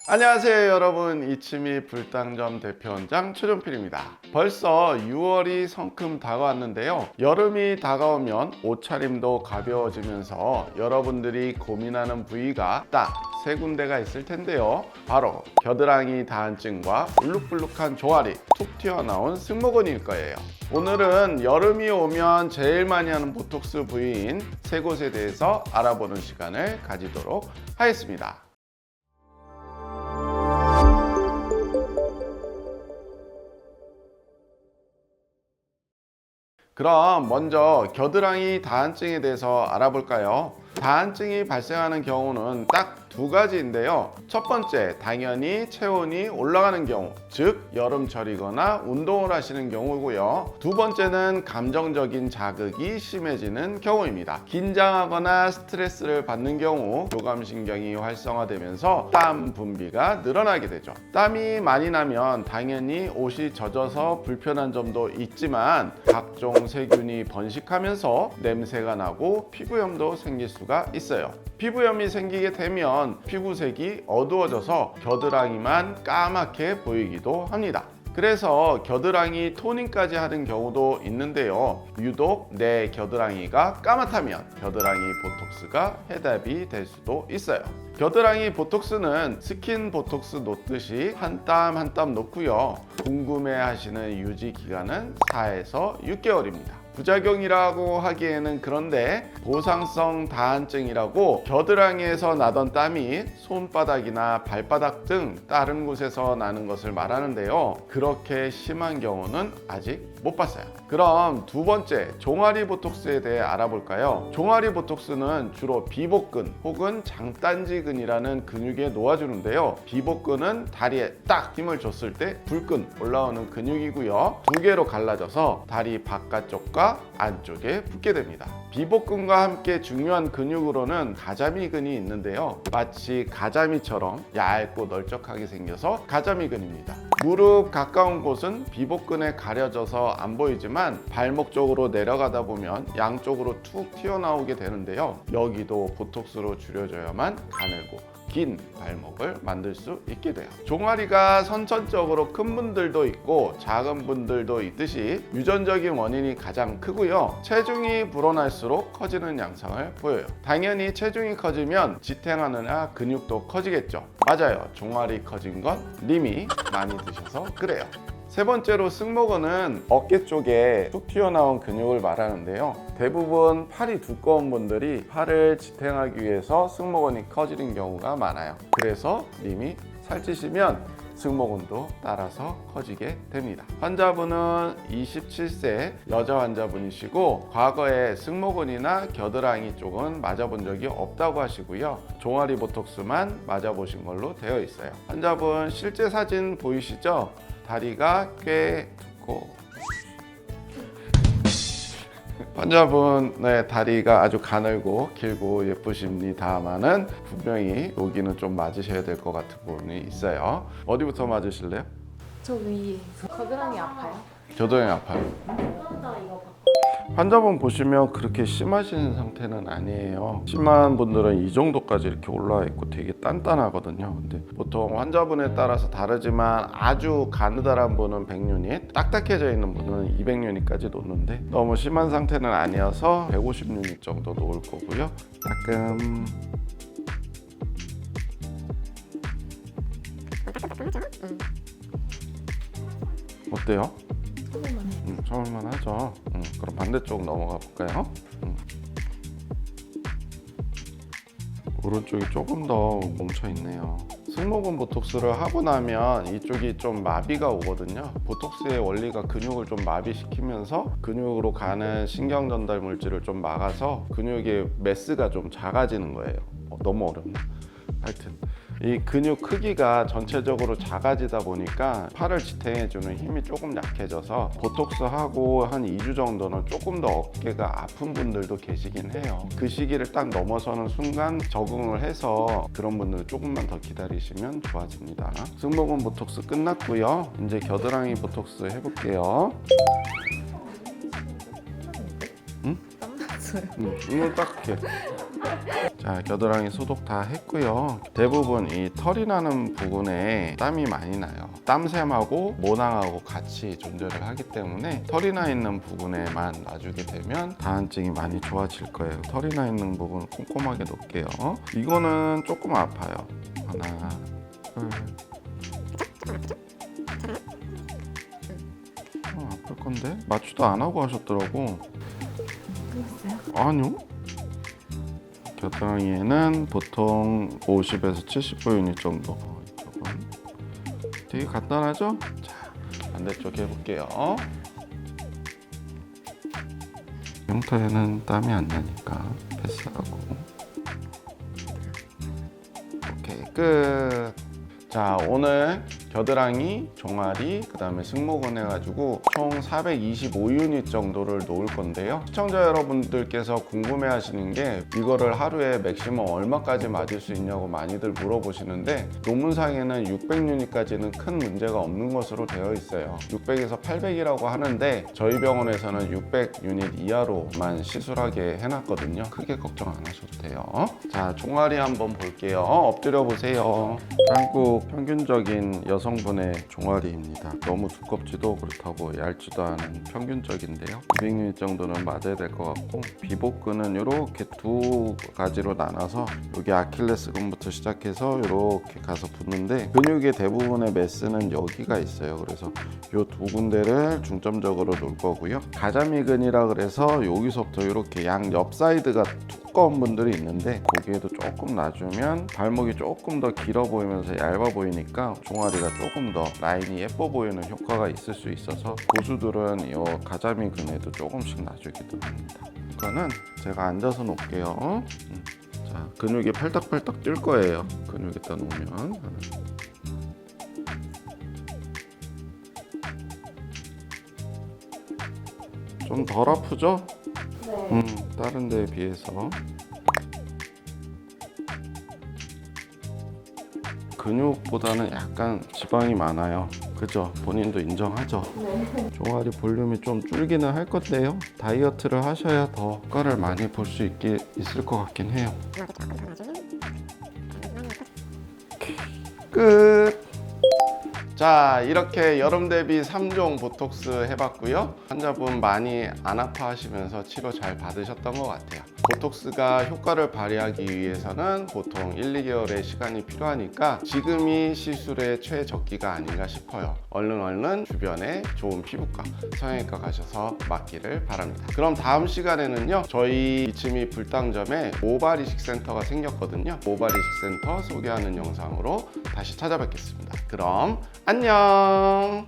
안녕하세요 여러분, 이치미 불당점 대표원장 최종필입니다. 벌써 6월이 성큼 다가왔는데요. 여름이 다가오면 옷차림도 가벼워지면서 여러분들이 고민하는 부위가 딱 세 군데가 있을 텐데요. 바로 겨드랑이 다한증과 울룩불룩한 종아리, 툭 튀어나온 승모근일 거예요. 오늘은 여름이 오면 제일 많이 하는 보톡스 부위인 세 곳에 대해서 알아보는 시간을 가지도록 하겠습니다. 그럼 먼저 겨드랑이 다한증에 대해서 알아볼까요? 다한증이 발생하는 경우는 딱 두 가지인데요. 첫 번째, 당연히 체온이 올라가는 경우, 즉 여름철이거나 운동을 하시는 경우고요. 두 번째는 감정적인 자극이 심해지는 경우입니다. 긴장하거나 스트레스를 받는 경우 교감신경이 활성화되면서 땀 분비가 늘어나게 되죠. 땀이 많이 나면 당연히 옷이 젖어서 불편한 점도 있지만 각종 세균이 번식하면서 냄새가 나고 피부염도 생길 수가 있어요. 피부염이 생기게 되면 피부색이 어두워져서 겨드랑이만 까맣게 보이기도 합니다. 그래서 겨드랑이 토닝까지 하는 경우도 있는데요. 유독 내 겨드랑이가 까맣다면 겨드랑이 보톡스가 해답이 될 수도 있어요. 겨드랑이 보톡스는 스킨 보톡스 놓듯이 한 땀 한 땀 놓고요. 궁금해 하시는 유지 기간은 4에서 6개월입니다. 부작용이라고 하기에는 그런데 보상성 다한증이라고 겨드랑이에서 나던 땀이 손바닥이나 발바닥 등 다른 곳에서 나는 것을 말하는데요. 그렇게 심한 경우는 아직 못 봤어요. 그럼 두 번째, 종아리 보톡스에 대해 알아볼까요? 종아리 보톡스는 주로 비복근 혹은 장딴지근이라는 근육에 놓아주는데요. 비복근은 다리에 딱 힘을 줬을 때 불끈 올라오는 근육이고요. 두 개로 갈라져서 다리 바깥쪽과 안쪽에 붙게 됩니다. 비복근과 함께 중요한 근육으로는 가자미근이 있는데요. 마치 가자미처럼 얇고 널쩍하게 생겨서 가자미근입니다. 무릎 가까운 곳은 비복근에 가려져서 안 보이지만 발목 쪽으로 내려가다 보면 양쪽으로 툭 튀어나오게 되는데요. 여기도 보톡스로 줄여줘야만 가늘고 긴 발목을 만들 수 있게 돼요. 종아리가 선천적으로 큰 분들도 있고 작은 분들도 있듯이 유전적인 원인이 가장 크고요. 체중이 불어날수록 커지는 양상을 보여요. 당연히 체중이 커지면 지탱하느냐 근육도 커지겠죠. 맞아요. 종아리 커진 건 림이 많이 드셔서 그래요. 세 번째로 승모근은 어깨 쪽에 툭 튀어나온 근육을 말하는데요. 대부분 팔이 두꺼운 분들이 팔을 지탱하기 위해서 승모근이 커지는 경우가 많아요. 그래서 림이 살찌시면 승모근도 따라서 커지게 됩니다. 환자분은 27세 여자 환자분이시고 과거에 승모근이나 겨드랑이 쪽은 맞아본 적이 없다고 하시고요. 종아리 보톡스만 맞아보신 걸로 되어 있어요. 환자분 실제 사진 보이시죠? 다리가 꽤 굵고 환자분의 다리가 아주 가늘고 길고 예쁘십니다만은 분명히 여기는 좀 맞으셔야 될 것 같은 부분이 있어요. 어디부터 맞으실래요? 저 위에 겨드랑이 아파요? 겨드랑이 아파요. 환자분 보시면 그렇게 심하신 상태는 아니에요. 심한 분들은 이 정도까지 이렇게 올라와 있고 되게 단단하거든요. 근데 보통 환자분에 따라서 다르지만 아주 가느다란 분은 100유닛, 딱딱해져 있는 분은 200유닛까지 놓는데 너무 심한 상태는 아니어서 150유닛 정도 놓을 거고요. 가끔 어때요? 처음만 하죠. 그럼 반대쪽 넘어가 볼까요? 오른쪽이 조금 더 뭉쳐 있네요. 승모근 보톡스를 하고 나면 이쪽이 좀 마비가 오거든요. 보톡스의 원리가 근육을 좀 마비시키면서 근육으로 가는 신경 전달 물질을 좀 막아서 근육의 매스가 좀 작아지는 거예요. 너무 어렵네. 하여튼 이 근육 크기가 전체적으로 작아지다 보니까 팔을 지탱해주는 힘이 조금 약해져서 보톡스 하고 한 2주 정도는 조금 더 어깨가 아픈 분들도 계시긴 해요. 그 시기를 딱 넘어서는 순간 적응을 해서 그런 분들은 조금만 더 기다리시면 좋아집니다. 승모근 보톡스 끝났고요. 이제 겨드랑이 보톡스 해볼게요. 땀났어요. 눈을 딱 이렇게 자, 겨드랑이 소독 다 했고요. 대부분 이 털이 나는 부분에 땀이 많이 나요. 땀샘하고 모낭하고 같이 존재를 하기 때문에 털이 나 있는 부분에만 놔주게 되면 다한증이 많이 좋아질 거예요. 털이 나 있는 부분 꼼꼼하게 놓을게요. 이거는 조금 아파요. 하나, 둘. 아플 건데? 마취도 안 하고 하셨더라고. 끝났어요? 아니요. 겨드랑이에는 보통 50에서 70% 정도. 이쪽은 되게 간단하죠? 자, 반대쪽 해볼게요. 흉터에는 땀이 안 나니까 패스하고. 오케이, 끝. 자, 오늘 겨드랑이, 종아리, 그 다음에 승모근 해가지고 총 425유닛 정도를 놓을 건데요. 시청자 여러분들께서 궁금해 하시는 게 이거를 하루에 맥시멈 얼마까지 맞을 수 있냐고 많이들 물어보시는데 논문상에는 600유닛까지는 큰 문제가 없는 것으로 되어 있어요. 600에서 800이라고 하는데 저희 병원에서는 600유닛 이하로만 시술하게 해놨거든요. 크게 걱정 안 하셔도 돼요. 자, 종아리 한번 볼게요. 엎드려 보세요. 한국 평균적인 여성분의 종아리입니다. 너무 두껍지도 그렇다고 얇지도 않은 평균적인데요. 200유닛 정도는 맞아야 될 것 같고, 비복근은 이렇게 두 가지로 나눠서 여기 아킬레스건부터 시작해서 이렇게 가서 붙는데 근육의 대부분의 매스는 여기가 있어요. 그래서 이 두 군데를 중점적으로 놓을 거고요. 가자미근이라 그래서 여기서부터 이렇게 양 옆 사이드가 두꺼운 분들이 있는데 거기에도 조금 놔주면 발목이 조금 더 길어 보이면서 얇아 보이니까 종아리가 조금 더 라인이 예뻐 보이는 효과가 있을 수 있어서 고수들은 이 가자미근에도 조금씩 놔주기도 합니다. 이거는 제가 앉아서 놓을게요. 자, 근육이 팔딱팔딱 뛸 거예요. 근육에다 놓으면. 좀 덜 아프죠? 네. 다른 데에 비해서. 근육보다는 약간 지방이 많아요. 그죠? 본인도 인정하죠? 네. 종아리 볼륨이 좀 줄기는 할 건데요. 다이어트를 하셔야 더 효과를 많이 볼 수 있을 것 같긴 해요. 끝! 자, 이렇게 여름 대비 3종 보톡스 해봤고요. 환자분 많이 안 아파하시면서 치료 잘 받으셨던 것 같아요. 보톡스가 효과를 발휘하기 위해서는 보통 1, 2개월의 시간이 필요하니까 지금이 시술의 최적기가 아닌가 싶어요. 얼른 주변에 좋은 피부과, 성형외과 가셔서 맞기를 바랍니다. 그럼 다음 시간에는요, 저희 이치미 불당점에 모발 이식 센터가 생겼거든요. 모발 이식 센터 소개하는 영상으로 다시 찾아뵙겠습니다. 그럼 안녕.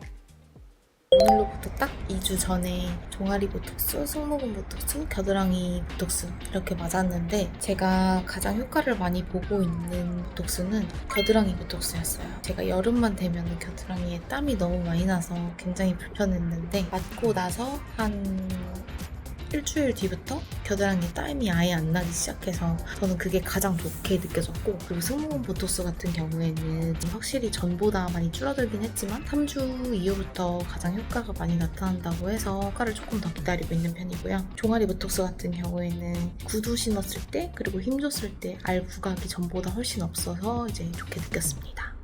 오늘로부터 딱 2주 전에 종아리 보톡스, 승모근 보톡스, 겨드랑이 보톡스 이렇게 맞았는데 제가 가장 효과를 많이 보고 있는 보톡스는 겨드랑이 보톡스였어요. 제가 여름만 되면 겨드랑이에 땀이 너무 많이 나서 굉장히 불편했는데 맞고 나서 한 일주일 뒤부터 겨드랑이에 땀이 아예 안 나기 시작해서 저는 그게 가장 좋게 느껴졌고, 그리고 승모근 보톡스 같은 경우에는 확실히 전보다 많이 줄어들긴 했지만 3주 이후부터 가장 효과가 많이 나타난다고 해서 효과를 조금 더 기다리고 있는 편이고요. 종아리 보톡스 같은 경우에는 구두 신었을 때 그리고 힘줬을 때 알 부각이 전보다 훨씬 없어서 이제 좋게 느꼈습니다.